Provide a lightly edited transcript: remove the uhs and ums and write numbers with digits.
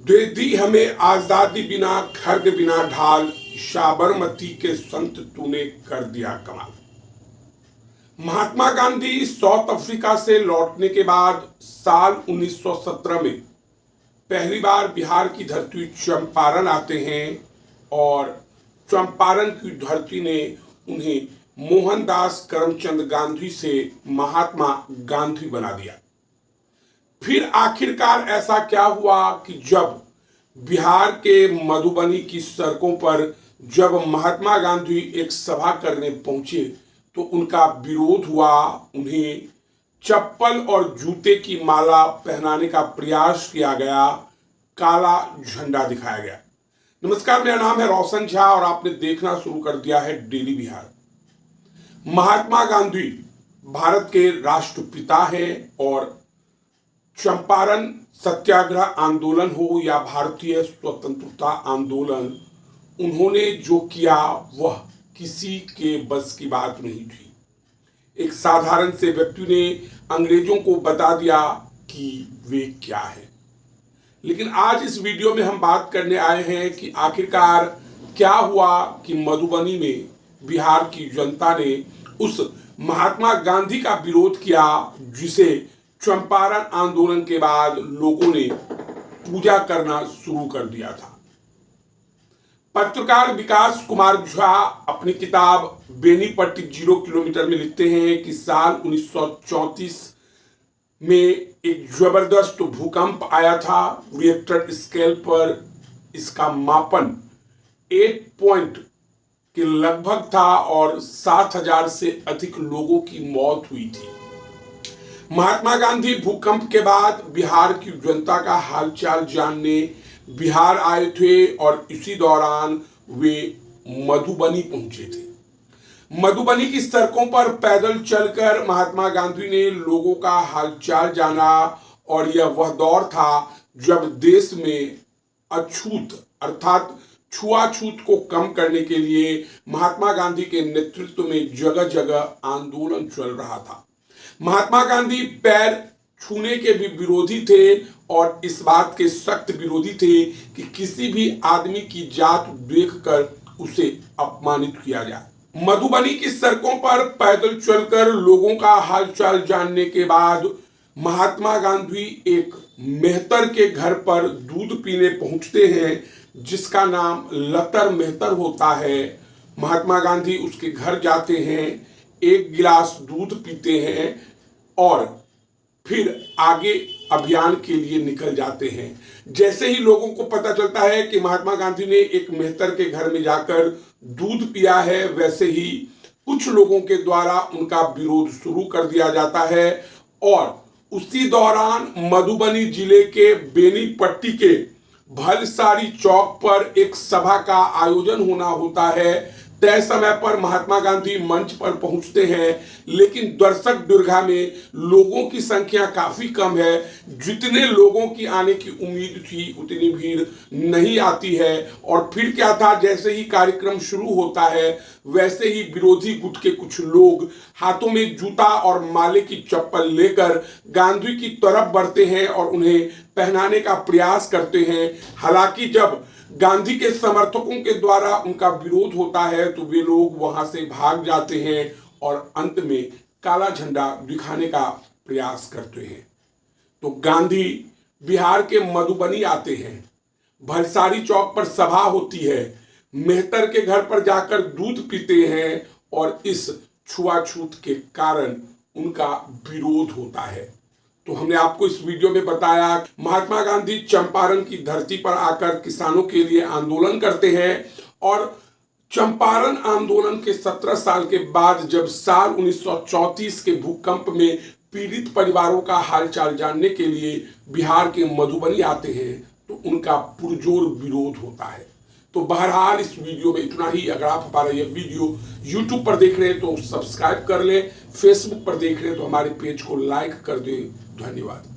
दे दी हमें आजादी बिना खर्ग बिना ढाल, साबरमती के संत तूने कर दिया कमाल। महात्मा गांधी साउथ अफ्रीका से लौटने के बाद साल 1917 में पहली बार बिहार की धरती चंपारण आते हैं और चंपारण की धरती ने उन्हें मोहनदास करमचंद गांधी से महात्मा गांधी बना दिया। फिर आखिरकार ऐसा क्या हुआ कि जब बिहार के मधुबनी की सड़कों पर जब महात्मा गांधी एक सभा करने पहुंचे तो उनका विरोध हुआ। उन्हें चप्पल और जूते की माला पहनाने का प्रयास किया गया, काला झंडा दिखाया गया। नमस्कार, मेरा नाम है रोशन झा और आपने देखना शुरू कर दिया है डेली बिहार। महात्मा गांधी भारत के राष्ट्रपिता हैं और चंपारण सत्याग्रह आंदोलन हो या भारतीय स्वतंत्रता आंदोलन, उन्होंने जो किया वह किसी के बस की बात नहीं थी। एक साधारण से व्यक्ति ने अंग्रेजों को बता दिया कि वे क्या है। लेकिन आज इस वीडियो में हम बात करने आए हैं कि आखिरकार क्या हुआ कि मधुबनी में बिहार की जनता ने उस महात्मा गांधी का विरोध किया जिसे चंपारण आंदोलन के बाद लोगों ने पूजा करना शुरू कर दिया था। पत्रकार विकास कुमार झा अपनी किताब बेनीपट्टी 0 किलोमीटर में लिखते हैं कि साल 1934 में एक जबरदस्त भूकंप आया था। रिएक्टर स्केल पर इसका मापन 8 पॉइंट के लगभग था और 7,000 से अधिक लोगों की मौत हुई थी। महात्मा गांधी भूकंप के बाद बिहार की जनता का हालचाल जानने बिहार आए थे और इसी दौरान वे मधुबनी पहुंचे थे। मधुबनी की सड़कों पर पैदल चलकर महात्मा गांधी ने लोगों का हालचाल जाना और यह वह दौर था जब देश में अछूत अर्थात छुआछूत को कम करने के लिए महात्मा गांधी के नेतृत्व में जगह जगह आंदोलन चल रहा था। महात्मा गांधी पैर छूने के भी विरोधी थे और इस बात के सख्त विरोधी थे कि किसी भी आदमी की जात देखकर उसे अपमानित किया जाए। मधुबनी की सड़कों पर पैदल चलकर लोगों का हालचाल जानने के बाद महात्मा गांधी एक मेहतर के घर पर दूध पीने पहुंचते हैं जिसका नाम लतर मेहतर होता है। महात्मा गांधी उसके घर जाते हैं, एक गिलास दूध पीते हैं और फिर आगे अभियान के लिए निकल जाते हैं। जैसे ही लोगों को पता चलता है कि महात्मा गांधी ने एक मेहतर के घर में जाकर दूध पिया है, वैसे ही कुछ लोगों के द्वारा उनका विरोध शुरू कर दिया जाता है और उसी दौरान मधुबनी जिले के बेनीपट्टी के भलसारी चौक पर एक सभा का आयोजन होना होता है। तय समय पर महात्मा गांधी मंच पर पहुंचते हैं, लेकिन दर्शक दीर्घा में लोगों की संख्या काफी कम है। जितने लोगों की आने की उम्मीद थी उतनी भीड़ नहीं आती है। और फिर क्या था, जैसे ही कार्यक्रम शुरू होता है वैसे ही विरोधी गुट के कुछ लोग हाथों में जूता और माले की चप्पल लेकर गांधी की तरफ बढ़ते हैं और उन्हें पहनाने का प्रयास करते हैं। हालांकि जब गांधी के समर्थकों के द्वारा उनका विरोध होता है तो वे लोग वहां से भाग जाते हैं और अंत में काला झंडा दिखाने का प्रयास करते हैं। तो गांधी बिहार के मधुबनी आते हैं, भलसारी चौक पर सभा होती है, मेहतर के घर पर जाकर दूध पीते हैं और इस छुआछूत के कारण उनका विरोध होता है। तो हमने आपको इस वीडियो में बताया महात्मा गांधी चंपारण की धरती पर आकर किसानों के लिए आंदोलन करते हैं और चंपारण आंदोलन के 17 साल के बाद जब साल 1934 के भूकंप में पीड़ित परिवारों का हालचाल जानने के लिए बिहार के मधुबनी आते हैं तो उनका पुरजोर विरोध होता है। तो बहरहाल इस वीडियो में इतना ही। अगर आप हमारा यह वीडियो YouTube पर देख रहे हैं तो सब्सक्राइब कर लें, Facebook पर देख रहे हैं तो हमारे पेज को लाइक कर दें। धन्यवाद।